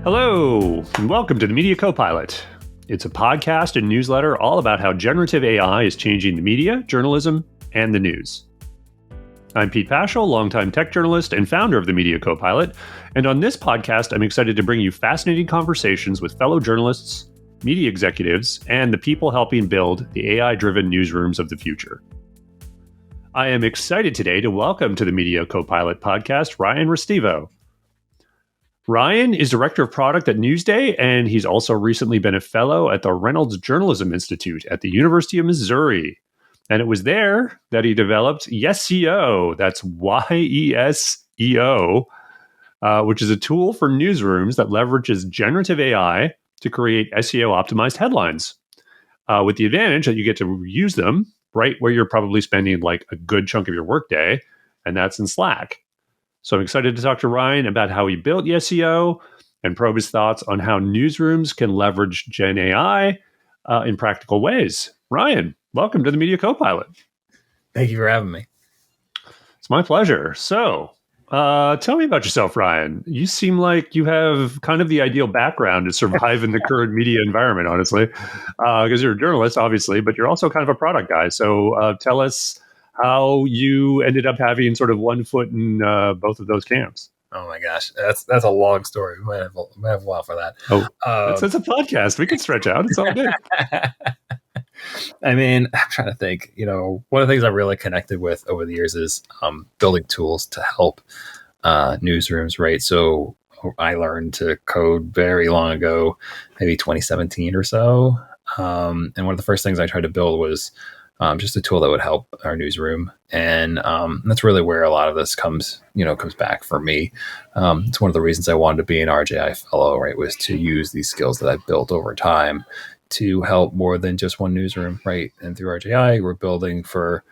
Hello, and welcome to the Media Copilot. It's a podcast and newsletter all about how generative AI is changing the media, journalism, and the news. I'm Pete Paschal, longtime tech journalist and founder of the Media Copilot, and on this podcast, I'm excited to bring you fascinating conversations with fellow journalists, media executives, and the people helping build the AI-driven newsrooms of the future. I am excited today to welcome to the Media Copilot podcast Ryan Restivo. Ryan is Director of Product at Newsday, and he's also recently been a fellow at the Reynolds Journalism Institute at the University of Missouri. And it was there that he developed YESEO, that's YESEO, which is a tool for newsrooms that leverages generative AI to create SEO-optimized headlines, with the advantage that you get to use them right where you're probably spending like a good chunk of your workday, and that's in Slack. So I'm excited to talk to Ryan about how he built YESEO and probe his thoughts on how newsrooms can leverage GenAI in practical ways. Ryan, welcome to the Media Copilot. Thank you for having me. It's my pleasure. So tell me about yourself, Ryan. You seem like you have kind of the ideal background to survive in the current media environment, honestly, because you're a journalist, obviously, but you're also kind of a product guy. So tell us how you ended up having sort of one foot in both of those camps. Oh my gosh, that's a long story. We might have a while for that. Oh, it's a podcast. We can stretch out. It's all good. I mean, I'm trying to think. One of the things I really connected with over the years is building tools to help newsrooms. Right. So I learned to code very long ago, maybe 2017 or so. And one of the first things I tried to build was just a tool that would help our newsroom. And that's really where a lot of this comes back for me. It's one of the reasons I wanted to be an RJI fellow, right, was to use these skills that I've built over time to help more than just one newsroom, right? And through RJI, we're building for,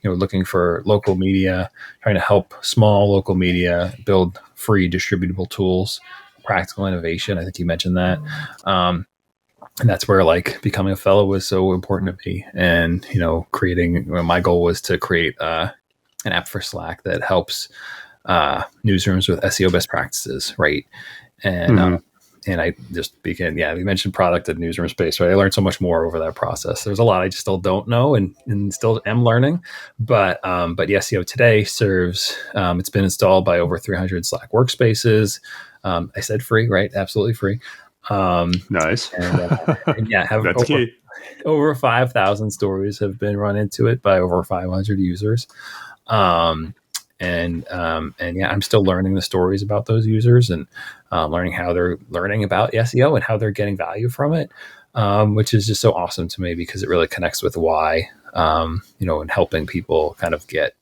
looking for local media, trying to help small local media build free distributable tools, practical innovation. I think you mentioned that. And that's where becoming a fellow was so important to me. And, my goal was to create an app for Slack that helps newsrooms with SEO best practices, right? And and I just began, we mentioned product and newsroom space, right? I learned so much more over that process. There's a lot I just still don't know and still am learning. But YESEO today serves, it's been installed by over 300 Slack workspaces. I said free, right? Absolutely free. Nice. Have over 5,000 stories have been run into it by over 500 users. I'm still learning the stories about those users and learning how they're learning about SEO and how they're getting value from it, which is just so awesome to me because it really connects with why, and helping people kind of get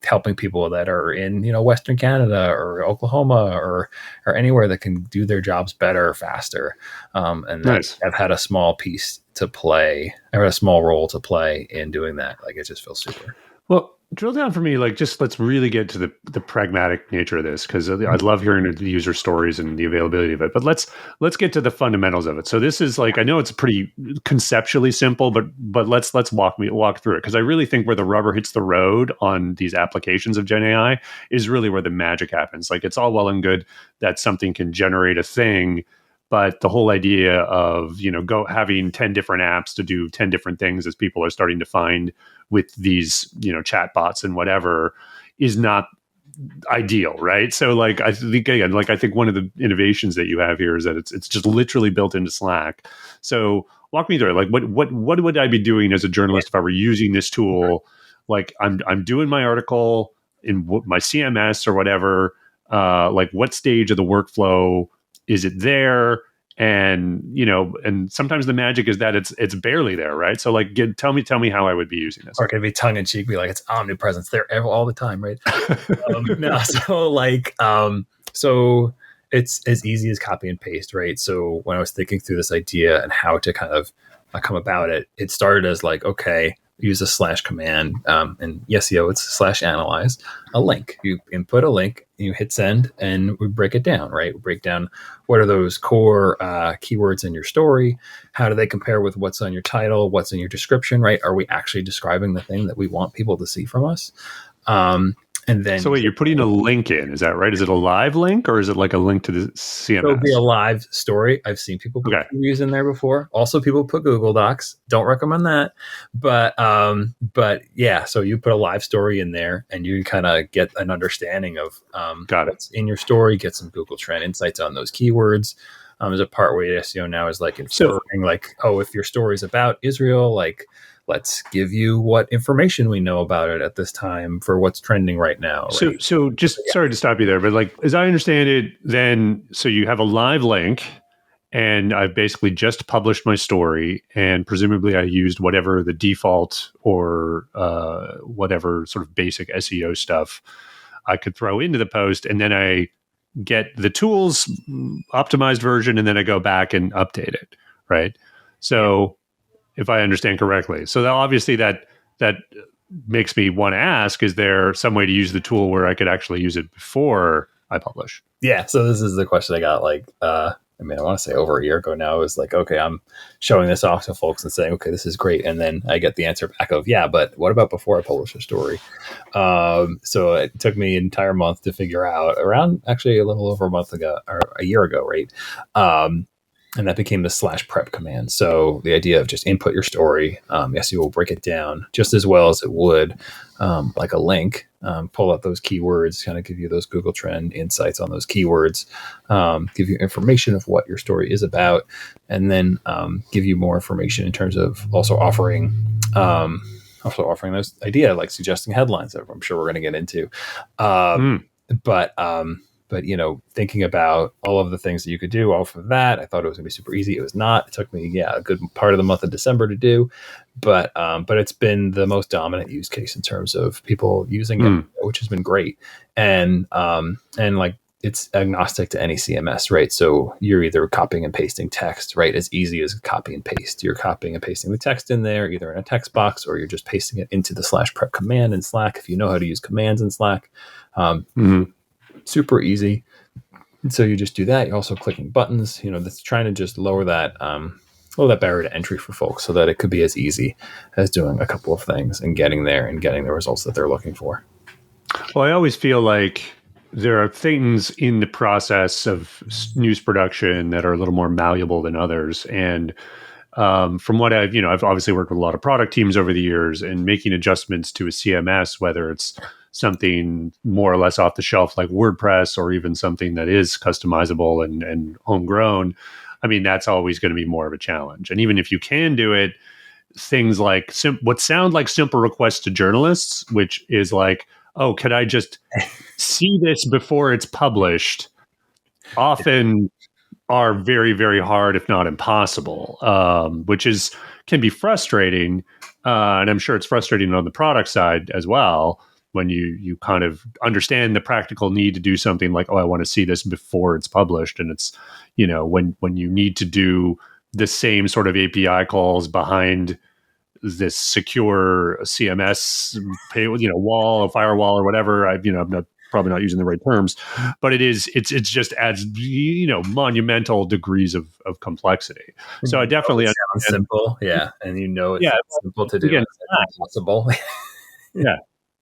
helping people that are in, Western Canada or Oklahoma or anywhere that can do their jobs better, faster. And nice. I've had a small piece to play. I had a small role to play in doing that. It just feels super. Well, drill down for me, let's really get to the pragmatic nature of this, because I love hearing the user stories and the availability of it. But let's get to the fundamentals of it. So this is I know it's pretty conceptually simple, but let's walk through it, because I really think where the rubber hits the road on these applications of GenAI is really where the magic happens. It's all well and good that something can generate a thing, but the whole idea of having 10 different apps to do 10 different things, as people are starting to find with these chat bots and whatever, is not ideal, right? So I think again, I think one of the innovations that you have here is that it's just literally built into Slack. So walk me through it. What would I be doing as a journalist if I were using this tool? I'm doing my article in my CMS or whatever. What stage of the workflow is it there? And and sometimes the magic is that it's barely there, right? So tell me how I would be using this. Or it could be tongue in cheek, be it's omnipresent, it's there all the time, right? So it's as easy as copy and paste, right? So when I was thinking through this idea and how to kind of come about it, it started as okay, use a slash command. In YESEO, it's /analyze a link. You input a link, you hit send, and we break it down, right? We break down what are those core keywords in your story? How do they compare with what's on your title? What's in your description, right? Are we actually describing the thing that we want people to see from us? And then So wait, you're putting a link in, is that right? Is it a live link or is it like a link to the it'll be a CMS? live story. I've seen people put Okay. previews in there before. Also, people put Google Docs. Don't recommend that. But yeah, so you put a live story in there, and you kind of get an understanding of Got it. what's in your story. Get some Google Trend insights on those keywords. There's a part where YESEO now is like inferring, like, oh, if your story is about Israel, like, let's give you what information we know about it at this time for what's trending right now. Right? So just sorry to stop you there, but like as I understand it, then so you have a live link, and I've basically just published my story, and presumably I used whatever the default or whatever sort of basic SEO stuff I could throw into the post, and then I get the tools optimized version, and then I go back and update it, right? So if I understand correctly, so that obviously that makes me want to ask: is there some way to use the tool where I could actually use it before I publish? Yeah. So this is the question I got. Like, I mean, I want to say over a year ago now. It was like, okay, I'm showing this off to folks and saying, okay, this is great, and then I get the answer back of, yeah, but what about before I publish a story? So it took me an entire month to figure out. Around actually a little over a month ago or a year ago, right? And that became the /prep command. So the idea of just input your story, YESEO will break it down just as well as it would like a link, pull out those keywords, kind of give you those Google Trend insights on those keywords, give you information of what your story is about, and then give you more information in terms of also offering those idea, like suggesting headlines that I'm sure we're going to get into. But thinking about all of the things that you could do off of that, I thought it was going to be super easy. It was not. It took me, a good part of the month of December to do, but it's been the most dominant use case in terms of people using it, which has been great. And like it's agnostic to any CMS, right? So you're either copying and pasting text, right? As easy as copy and paste. You're copying and pasting the text in there, either in a text box or you're just pasting it into the /prep command in Slack. If you know how to use commands in Slack. Super easy. And so you just do that. You're also clicking buttons, that's trying to just lower that barrier to entry for folks so that it could be as easy as doing a couple of things and getting there and getting the results that they're looking for. Well, I always feel like there are things in the process of news production that are a little more malleable than others. And from what I've obviously worked with a lot of product teams over the years, and making adjustments to a CMS, whether it's something more or less off the shelf like WordPress or even something that is customizable and homegrown, I mean, that's always going to be more of a challenge. And even if you can do it, things like what sound like simple requests to journalists, which is like, oh, could I just see this before it's published, often are very, very hard, if not impossible, which can be frustrating. And I'm sure it's frustrating on the product side as well, when you kind of understand the practical need to do something like, oh, I want to see this before it's published. And it's, when you need to do the same sort of API calls behind this secure CMS wall, a firewall or whatever. I'm not probably not using the right terms, but it's just adds monumental degrees of complexity. So I definitely sounds simple, yeah, and it's simple to do. Again, it's impossible. Yeah,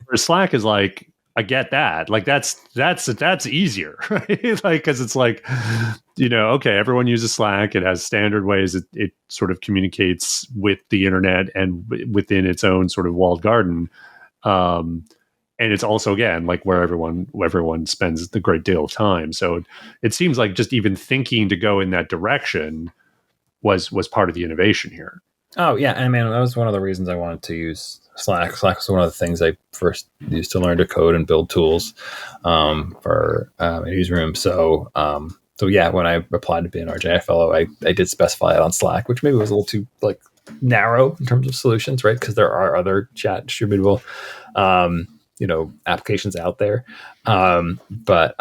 for Slack is like, I get that. Like that's easier, right? Like, because it's like, okay, everyone uses Slack. It has standard ways it sort of communicates with the internet and within its own sort of walled garden. And it's also, again, like where everyone spends the great deal of time. So it seems like just even thinking to go in that direction was part of the innovation here. Oh yeah, I mean, that was one of the reasons I wanted to use Slack. Slack was one of the things I first used to learn to code and build tools for a newsroom. So yeah, when I applied to be an RJI fellow, I did specify it on Slack, which maybe was a little too narrow in terms of solutions, right? Because there are other chat distributable applications out there. But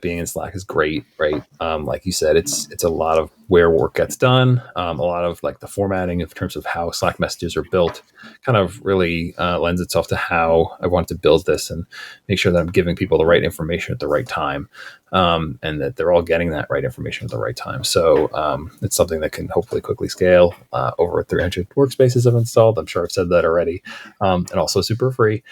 being in Slack is great, right? Like you said, it's a lot of where work gets done. A lot of like the formatting in terms of how Slack messages are built kind of really lends itself to how I want to build this and make sure that I'm giving people the right information at the right time. And that they're all getting that right information at the right time. So it's something that can hopefully quickly scale. Over 300 workspaces I've installed. I'm sure I've said that already. And also super free.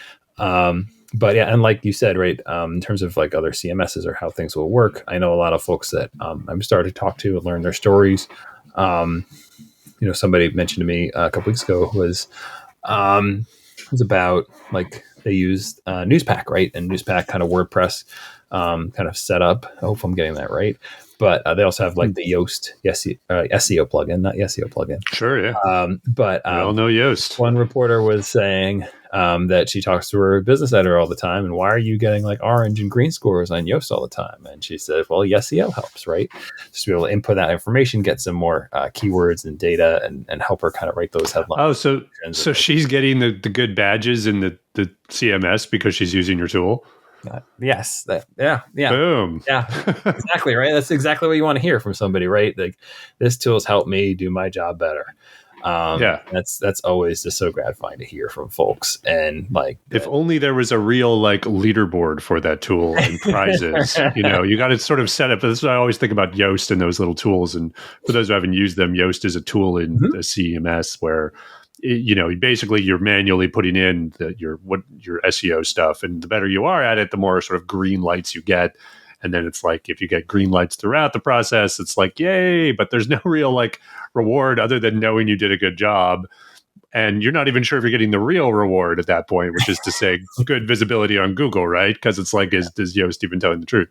But yeah, and like you said, right, in terms of like other CMSs or how things will work, I know a lot of folks that I'm starting to talk to and learn their stories. Somebody mentioned to me a couple weeks ago was about like they used Newspack, right? And Newspack kind of WordPress kind of set up. I hope I'm getting that right. But they also have like the Yoast SEO plugin, not YESEO plugin. Sure, yeah. But we all know Yoast. One reporter was saying that she talks to her business editor all the time, and why are you getting like orange and green scores on Yoast all the time? And she said, well, YESEO helps, right? Just to be able to input that information, get some more keywords and data, and help her kind of write those headlines. Oh, so she's getting the good badges in the CMS because she's using your tool? Yes. Yeah. Boom. Yeah. Exactly. Right. That's exactly what you want to hear from somebody, right? Like, this tool's helped me do my job better. That's always just so gratifying to hear from folks. And like, if only there was a real like leaderboard for that tool and prizes. You got to sort of set up. This is what I always think about Yoast and those little tools. And for those who haven't used them, Yoast is a tool in the CMS where basically you're manually putting in your SEO stuff, and the better you are at it, the more sort of green lights you get. And then it's like, if you get green lights throughout the process, it's like, yay, but there's no real like reward other than knowing you did a good job. And you're not even sure if you're getting the real reward at that point, which is to say good visibility on Google, right? Because it's like, is Yoast even telling the truth?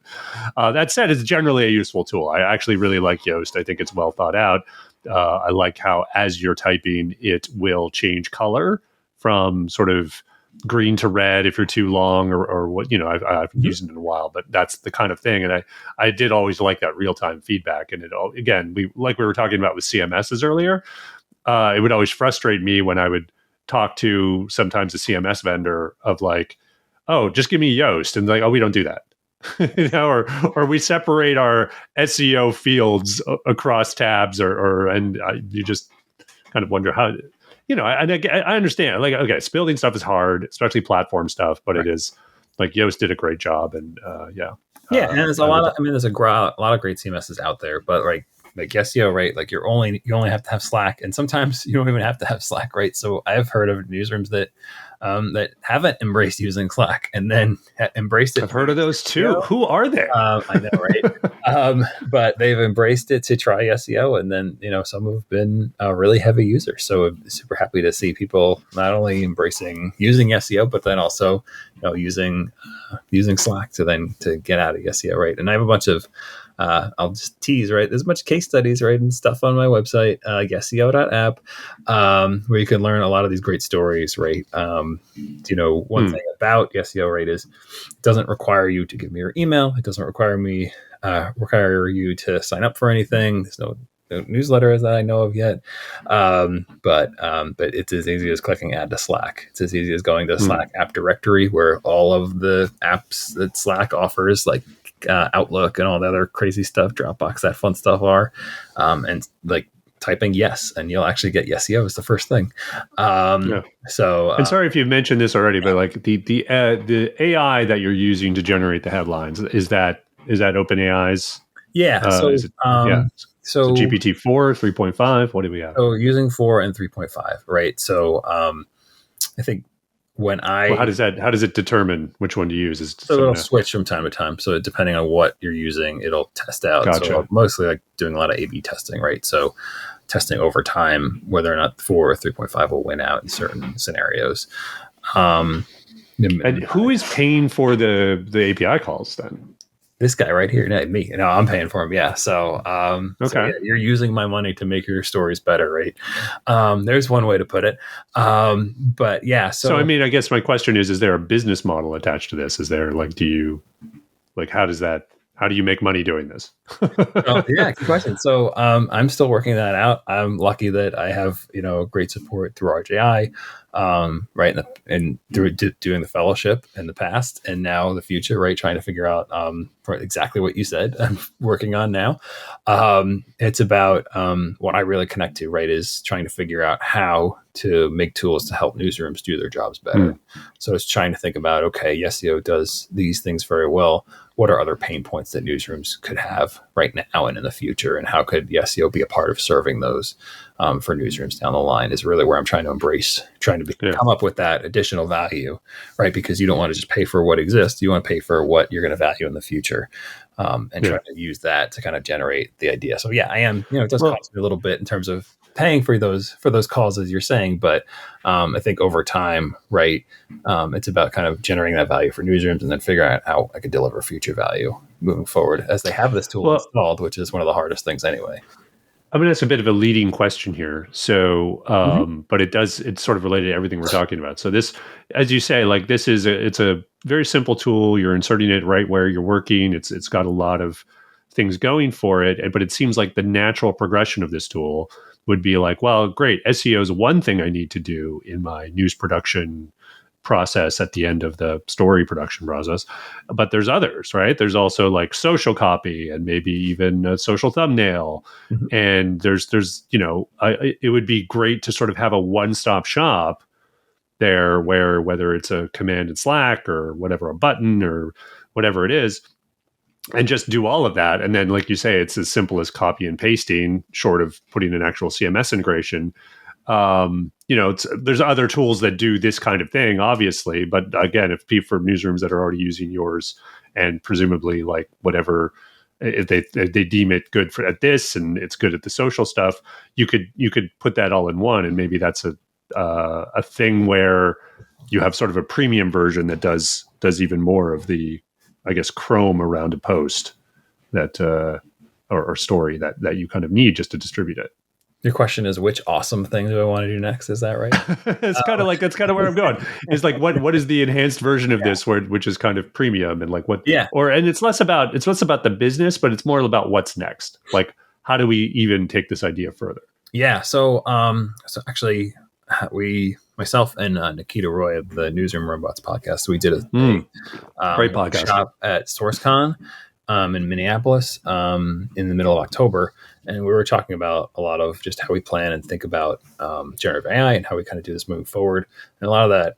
That said, it's generally a useful tool. I actually really like Yoast. I think it's well thought out. I like how as you're typing, it will change color from sort of green to red if you're too long or what, I've been using it in a while, but that's the kind of thing. And I did always like that real-time feedback. And we were talking about with CMSs earlier, it would always frustrate me when I would talk to sometimes a CMS vendor of like, oh, just give me Yoast. And like, oh, we don't do that. Or we separate our SEO fields across tabs and you just kind of wonder how, I understand, like, okay, building stuff is hard, especially platform stuff, but right. It is like Yoast did a great job. And and there's a lot of, there's a lot of great CMSs out there, but like YESEO, right? Like you only have to have Slack, and sometimes you don't even have to have Slack, right? So I've heard of newsrooms that haven't embraced using Slack and then embraced it. I've heard of those too. Who are they? I know, right? But they've embraced it to try SEO, and then some have been really heavy users. So I'm super happy to see people not only using SEO, but then also using Slack to get out of SEO, right? And I have a bunch of I'll just tease, right? There's a bunch of case studies, right, and stuff on my website, YESEO.app, where you can learn a lot of these great stories, right? One thing about YESEO, right, is it doesn't require you to give me your email. It doesn't require you to sign up for anything. There's no newsletter that I know of yet. But it's as easy as clicking add to Slack. It's as easy as going to Slack app directory, where all of the apps that Slack offers, like Outlook and all the other crazy stuff, Dropbox, that fun stuff are, and like typing yes, and you'll actually get YESEO is the first thing. So, and sorry if you've mentioned this already, but like the AI that you're using to generate the headlines, is that OpenAI's? Yeah. So GPT-4, 3.5. What do we have? So using 4 and 3.5, right? So I think how does it determine which one to use? It'll switch from time to time. So depending on what you're using, it'll test out. Gotcha. So mostly like doing a lot of A/B testing, right? So testing over time whether or not 4 or 3.5 will win out in certain scenarios. And who is paying for the API calls then? This guy right here, me. I'm paying for him. Yeah. So, okay. So yeah, you're using my money to make your stories better, right? There's one way to put it. But yeah. So I mean, I guess my question is there a business model attached to this? Is there like, how do you make money doing this? Yeah, good question. So I'm still working that out. I'm lucky that I have, great support through RJI, right, and through doing the fellowship in the past and now the future, right, trying to figure out for exactly what you said I'm working on now. It's about what I really connect to, right, is trying to figure out how to make tools to help newsrooms do their jobs better. So it's trying to think about, okay, YESEO does these things very well. What are other pain points that newsrooms could have right now and in the future? And how could YESEO be a part of serving those? for newsrooms down the line is really where I'm trying to come up with that additional value, right? Because you don't want to just pay for what exists. You want to pay for what you're going to value in the future, and try to use that to kind of generate the idea. So yeah, I am, it does cost me a little bit in terms of paying for those calls, as you're saying, but I think over time, right, it's about kind of generating that value for newsrooms and then figuring out how I could deliver future value moving forward as they have this tool installed, which is one of the hardest things anyway. I mean, that's a bit of a leading question here. So, but it's sort of related to everything we're talking about. So this, as you say, like it's a very simple tool. You're inserting it right where you're working. It's got a lot of things going for it. But it seems like the natural progression of this tool would be like, well, great. SEO is one thing I need to do in my news production process at the end of the story production process, but there's others, right? There's also like social copy and maybe even a social thumbnail, and there's it would be great to sort of have a one-stop shop there where whether it's a command in Slack or whatever, a button or whatever it is, and just do all of that. And then, like you say, it's as simple as copy and pasting, short of putting an actual CMS integration. There's other tools that do this kind of thing, obviously. But again, if people for newsrooms that are already using yours and presumably like whatever, if they deem it good for at this and it's good at the social stuff, you could put that all in one, and maybe that's a thing where you have sort of a premium version that does even more of the, I guess, Chrome around a post that or story that you kind of need just to distribute it. Your question is, which awesome thing do I want to do next? Is that right? It's kind of like, that's kind of where I'm going. It's like, what is the enhanced version of this which is kind of premium, and like what, and it's less about the business, but it's more about what's next. Like, how do we even take this idea further? Yeah. So actually myself and Nikita Roy of the Newsroom Robots podcast, we did a great podcast workshop at SourceCon in Minneapolis in the middle of October. And we were talking about a lot of just how we plan and think about generative AI and how we kind of do this moving forward. And a lot of that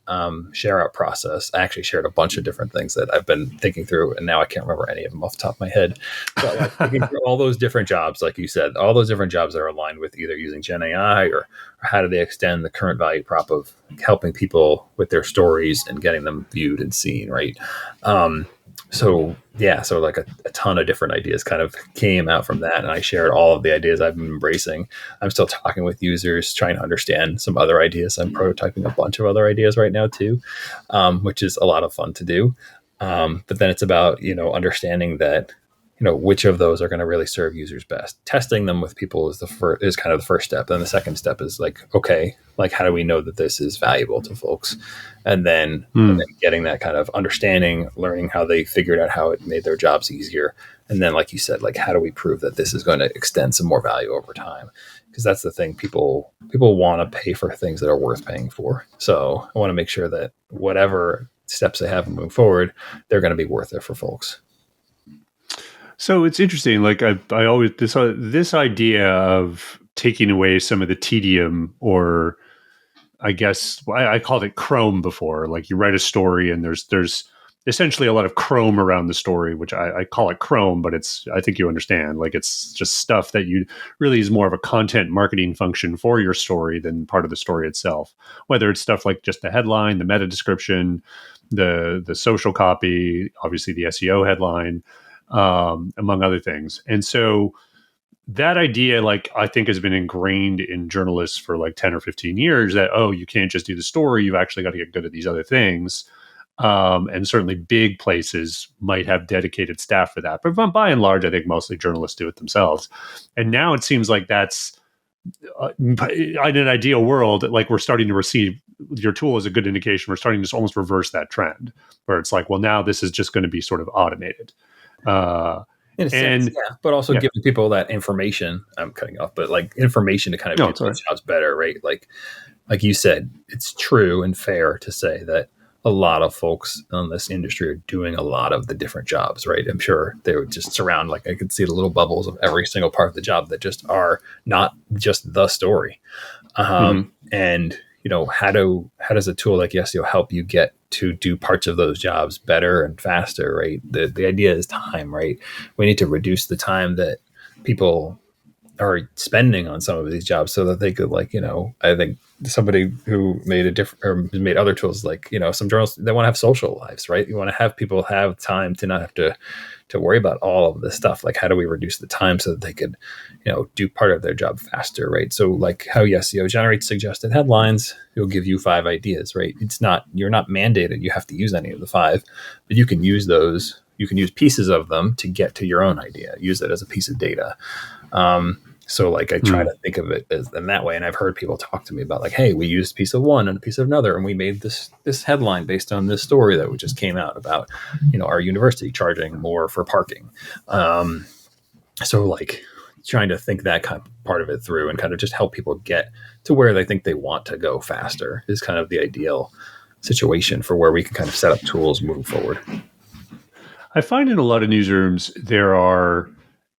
share out process, I actually shared a bunch of different things that I've been thinking through, and now I can't remember any of them off the top of my head. But like thinking through all those different jobs, like you said, all those different jobs that are aligned with either using GenAI or how do they extend the current value prop of helping people with their stories and getting them viewed and seen, right? So like a ton of different ideas kind of came out from that. And I shared all of the ideas I've been embracing. I'm still talking with users, trying to understand some other ideas. I'm prototyping a bunch of other ideas right now too, which is a lot of fun to do. But then it's about, understanding that, which of those are going to really serve users best. Testing them with people is kind of the first step. Then the second step is like, okay, like how do we know that this is valuable to folks? And then getting that kind of understanding, learning how they figured out how it made their jobs easier. And then, like you said, like how do we prove that this is going to extend some more value over time? Because that's the thing, people want to pay for things that are worth paying for. So I want to make sure that whatever steps they have moving forward, they're going to be worth it for folks. So it's interesting. Like I always this idea of taking away some of the tedium, or I guess I called it Chrome before. Like you write a story and there's essentially a lot of Chrome around the story, which I call it Chrome, but I think you understand. Like it's just stuff that you really is more of a content marketing function for your story than part of the story itself. Whether it's stuff like just the headline, the meta description, the social copy, obviously the SEO headline. Among other things. And so that idea, like, I think has been ingrained in journalists for like 10 or 15 years that, you can't just do the story. You've actually got to get good at these other things. And certainly big places might have dedicated staff for that. But by and large, I think mostly journalists do it themselves. And now it seems like that's in an ideal world, like we're starting to receive your tool as a good indication. We're starting to almost reverse that trend where it's like, well, now this is just going to be sort of automated. In a sense, but also giving people that information. I'm cutting off, but like information to kind of do these jobs better, right? Like you said, it's true and fair to say that a lot of folks in this industry are doing a lot of the different jobs, right? I'm sure they would just surround, like I could see the little bubbles of every single part of the job that just are not just the story. And how does a tool like YESEO help you get to do parts of those jobs better and faster, right? The idea is time, right? We need to reduce the time that people are spending on some of these jobs so that they could, like, I think somebody who made a different or made other tools, like, some journalists, they want to have social lives, right? You want to have people have time to not have to worry about all of this stuff. Like, how do we reduce the time so that they could, do part of their job faster, right? So like how YESEO generates suggested headlines, it'll give you 5 ideas, right? You're not mandated you have to use any of the 5, but you can use those. You can use pieces of them to get to your own idea. Use it as a piece of data. So like I try to think of it as in that way. And I've heard people talk to me about, like, hey, we used a piece of one and a piece of another, and we made this headline based on this story that just came out about, our university charging more for parking. So like trying to think that kind of part of it through and kind of just help people get to where they think they want to go faster is kind of the ideal situation for where we can kind of set up tools moving forward. I find in a lot of newsrooms, there are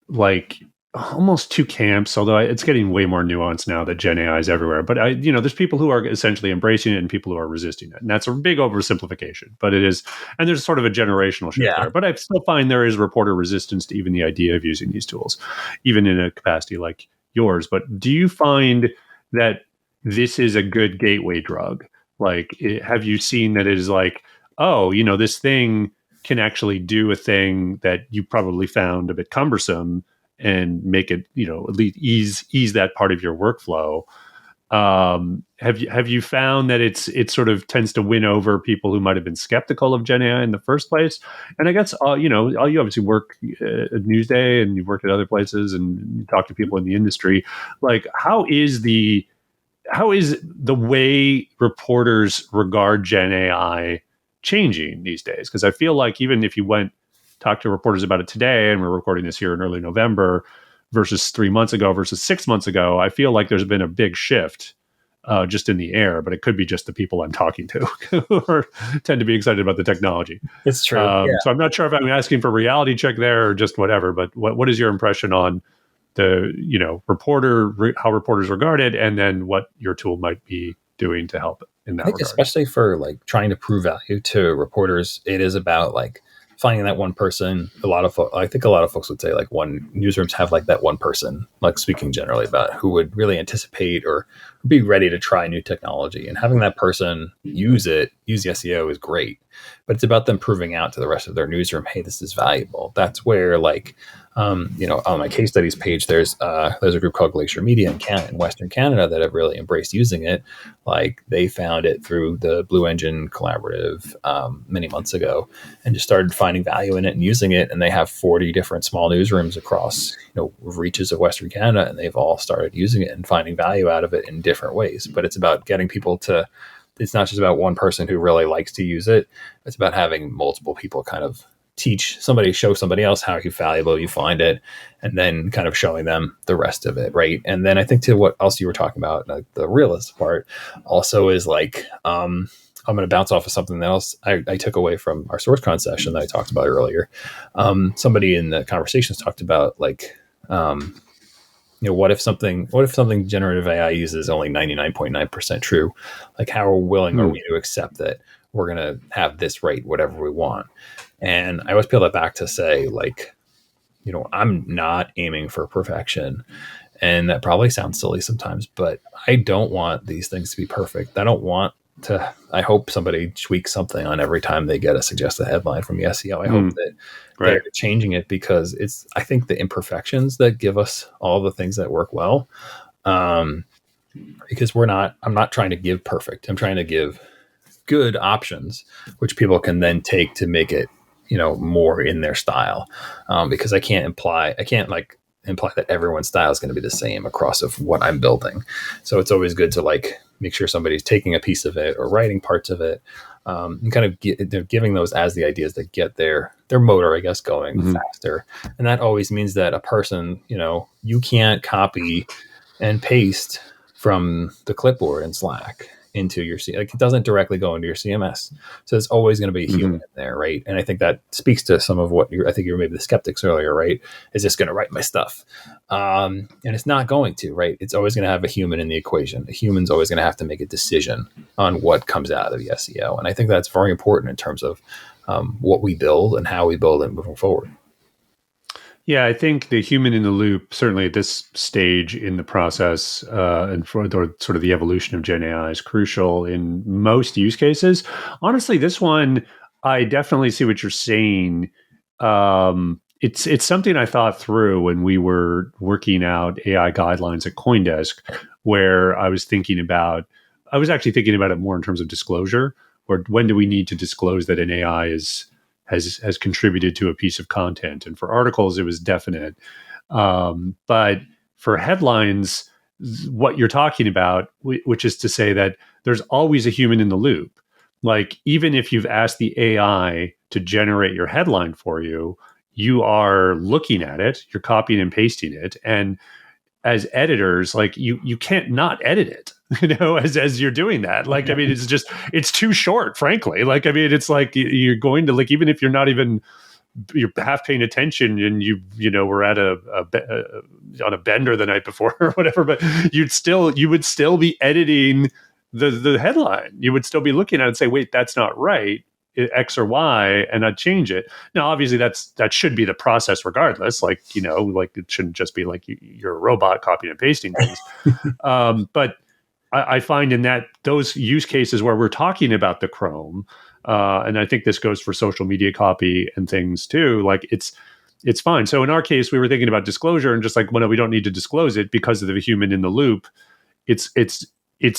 like almost 2 camps, although it's getting way more nuanced now that Gen AI is everywhere. But there's people who are essentially embracing it and people who are resisting it. And that's a big oversimplification, but it is. And there's sort of a generational shift there. But I still find there is reporter resistance to even the idea of using these tools, even in a capacity like yours. But do you find that this is a good gateway drug? Like, have you seen that it is like, oh, this thing can actually do a thing that you probably found a bit cumbersome and make it, at least ease that part of your workflow. Have you found that it sort of tends to win over people who might have been skeptical of Gen AI in the first place? And I guess you obviously work at Newsday and you've worked at other places and you talk to people in the industry. Like, how is the way reporters regard Gen AI changing these days? Because I feel like even if you talk to reporters about it today, and we're recording this here in early November, versus 3 months ago versus 6 months ago, I feel like there's been a big shift just in the air, but it could be just the people I'm talking to who tend to be excited about the technology. It's true. So I'm not sure if I'm asking for reality check there or just whatever, but what is your impression on the, how reporters regard it, and then what your tool might be doing to help in that regard? Especially for like trying to prove value to reporters, it is about like finding that one person. I think a lot of folks would say, like, one newsrooms have like that one person, like speaking generally about who would really anticipate or be ready to try new technology, and having that person use the SEO is great, but it's about them proving out to the rest of their newsroom, hey, this is valuable. That's where, like, on my case studies page, there's a group called Glacier Media in Western Canada that have really embraced using it. Like, they found it through the Blue Engine Collaborative many months ago, and just started finding value in it and using it. And they have 40 different small newsrooms across reaches of Western Canada, and they've all started using it and finding value out of it in different ways. But it's about getting people to. It's not just about one person who really likes to use it. It's about having multiple people kind of show somebody else how valuable you find it, and then kind of showing them the rest of it, right? And then I think to what else you were talking about, like the realist part also is like, I'm going to bounce off of something else I took away from our SourceCon session that I talked about earlier. Somebody in the conversations talked about, like, what if something generative AI uses only 99.9% true? Like, how willing are we to accept that we're going to have this rate, whatever we want? And I always peel that back to say, like, I'm not aiming for perfection. And that probably sounds silly sometimes, but I don't want these things to be perfect. I hope somebody tweaks something on every time they get a suggested headline from YESEO. I hope that they're changing it, because I think the imperfections that give us all the things that work well, because I'm not trying to give perfect. I'm trying to give good options, which people can then take to make it, more in their style. Because I can't imply that everyone's style is going to be the same across of what I'm building. So it's always good to, like, make sure somebody's taking a piece of it or writing parts of it, and kind of they're giving those as the ideas that get their motor, I guess, going faster. And that always means that a person, you can't copy and paste from the clipboard in Slack into your like, it doesn't directly go into your CMS. So there's always going to be a human in there, right? And I think that speaks to some of what I think you were maybe the skeptics earlier, right? Is this going to write my stuff? And it's not going to, right? It's always going to have a human in the equation. A human's always going to have to make a decision on what comes out of the SEO. And I think that's very important in terms of what we build and how we build it moving forward. Yeah, I think the human in the loop, certainly at this stage in the process, and for the, sort of the evolution of Gen AI, is crucial in most use cases. Honestly, this one, I definitely see what you're saying. It's something I thought through when we were working out AI guidelines at CoinDesk, where I was actually thinking about it more in terms of disclosure, or when do we need to disclose that an AI has contributed to a piece of content. And for articles, it was definite. But for headlines, what you're talking about, which is to say that there's always a human in the loop. Like, even if you've asked the AI to generate your headline for you, you are looking at it, you're copying and pasting it. And as editors, like, you can't not edit it, as you're doing that. Like, I mean, it's too short, frankly. Like, I mean, it's like you're going to, like, even if you're half paying attention and we're at on a bender the night before or whatever, but you would still be editing the headline. You would still be looking at it and say, wait, that's not right, X or Y, and I'd change it. Now, obviously, that should be the process regardless. Like, like, it shouldn't just be like you're a robot copying and pasting things. But I find in those use cases where we're talking about the Chrome, and I think this goes for social media copy and things too, like, it's fine. So in our case, we were thinking about disclosure and just like, well, no, we don't need to disclose it because of the human in the loop. It's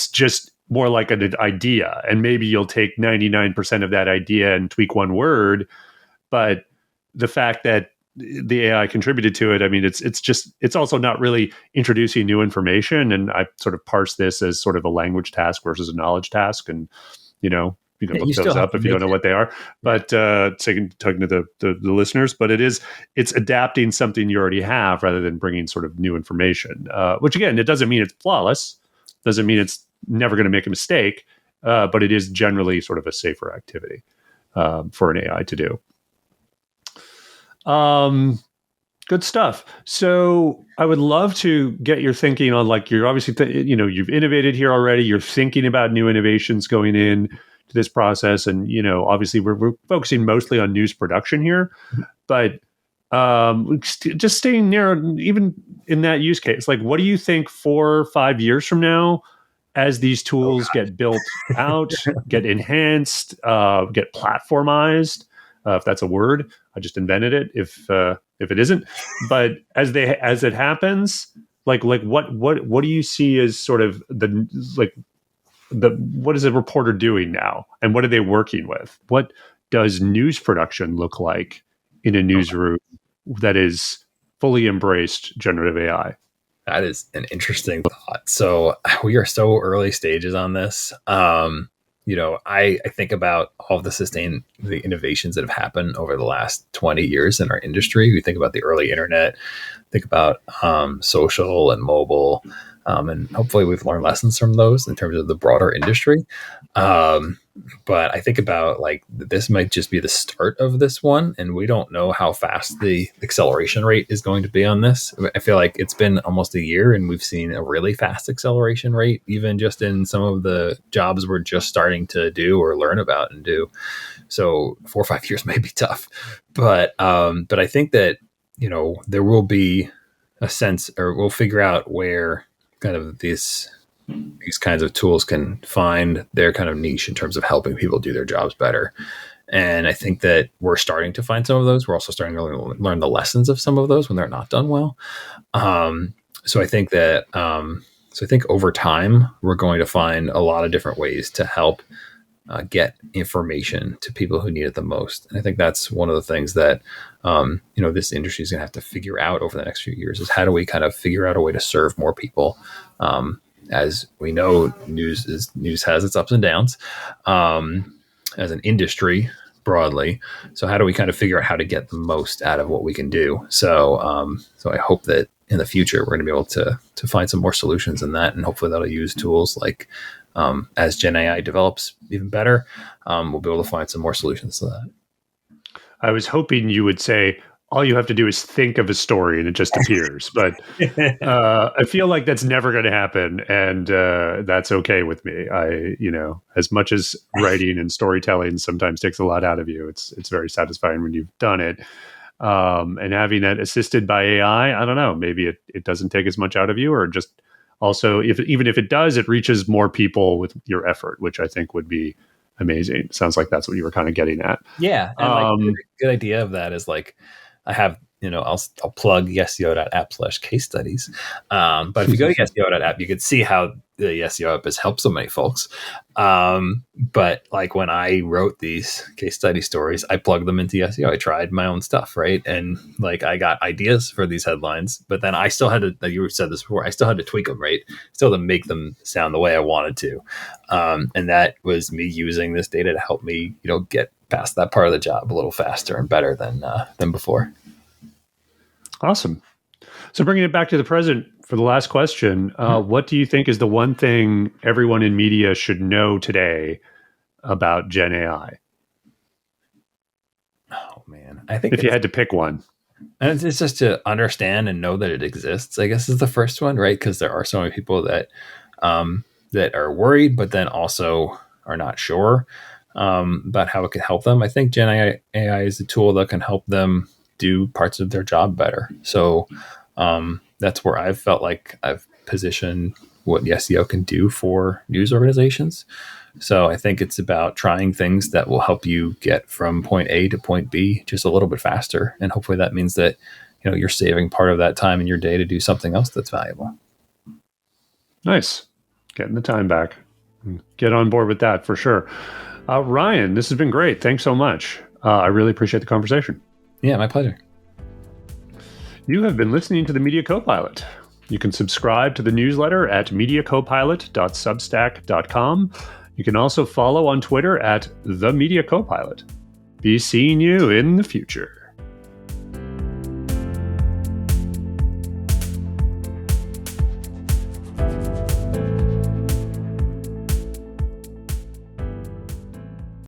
just more like an idea, and maybe you'll take 99% of that idea and tweak one word, but the fact that the AI contributed to it, I mean, it's also not really introducing new information. And I sort of parse this as sort of a language task versus a knowledge task, and you can look those up if you don't know what they are. But talking to the listeners, but it's adapting something you already have rather than bringing sort of new information. Which, again, it doesn't mean it's flawless, doesn't mean it's never going to make a mistake, but it is generally sort of a safer activity for an AI to do. Good stuff. So I would love to get your thinking on, like, you're obviously, you've innovated here already. You're thinking about new innovations going in to this process. And, obviously we're focusing mostly on news production here, but just staying near, even in that use case, like, what do you think 4 or 5 years from now, as these tools get built out, get enhanced, get platformized, if that's a word, I just invented it. If it isn't, but as it happens, like what do you see as sort of what is a reporter doing now, and what are they working with? What does news production look like in a newsroom that is fully embraced generative AI? That is an interesting thought. So we are so early stages on this. I think about all of the innovations that have happened over the last 20 years in our industry. We think about the early internet, think about social and mobile, and hopefully we've learned lessons from those in terms of the broader industry. But I think about, like, this might just be the start of this one, and we don't know how fast the acceleration rate is going to be on this. I feel like it's been almost a year and we've seen a really fast acceleration rate, even just in some of the jobs we're just starting to do or learn about and do. So 4 or 5 years may be tough, but I think that, there will be a sense, or we'll figure out where kind of these kinds of tools can find their kind of niche in terms of helping people do their jobs better. And I think that we're starting to find some of those. We're also starting to learn the lessons of some of those when they're not done well. So I think that, over time, we're going to find a lot of different ways to help get information to people who need it the most. And I think that's one of the things that, this industry is going to have to figure out over the next few years, is how do we kind of figure out a way to serve more people? As we know, news has its ups and downs, as an industry broadly. So how do we kind of figure out how to get the most out of what we can do? So I hope that in the future, we're going to be able to find some more solutions in that. And hopefully that'll use tools like, as GenAI develops even better, we'll be able to find some more solutions to that. I was hoping you would say, all you have to do is think of a story and it just appears. But I feel like that's never going to happen. And that's okay with me. As much as writing and storytelling sometimes takes a lot out of you, it's very satisfying when you've done it. And having that assisted by AI, I don't know, maybe it doesn't take as much out of you, or just also, even if it does, it reaches more people with your effort, which I think would be amazing. Sounds like that's what you were kind of getting at. Yeah, and like a good idea of that is like I have, I'll plug YESEO.app/case studies. But if you go to YESEO.app, you can see how the YESEO app has helped so many folks. But like when I wrote these case study stories, I plugged them into YESEO. I tried my own stuff, right? And like I got ideas for these headlines, but then I still had to, like you said this before, I still had to tweak them, right? Still to make them sound the way I wanted to. And that was me using this data to help me, get past that part of the job a little faster and better than before. Awesome. So bringing it back to the present for the last question, what do you think is the one thing everyone in media should know today about GenAI? Oh, man. I think if you had to pick one. And it's just to understand and know that it exists, I guess, is the first one, right? Because there are so many people that are worried, but then also are not sure about how it can help them. I think GenAI is a tool that can help them do parts of their job better. So that's where I've felt like I've positioned what YESEO can do for news organizations. So I think it's about trying things that will help you get from point A to point B just a little bit faster. And hopefully that means that, you're saving part of that time in your day to do something else that's valuable. Nice. Getting the time back. Get on board with that for sure. Ryan, this has been great. Thanks so much. I really appreciate the conversation. Yeah, my pleasure. You have been listening to the Media Copilot. You can subscribe to the newsletter at mediacopilot.substack.com. You can also follow on Twitter at The Media Copilot. Be seeing you in the future.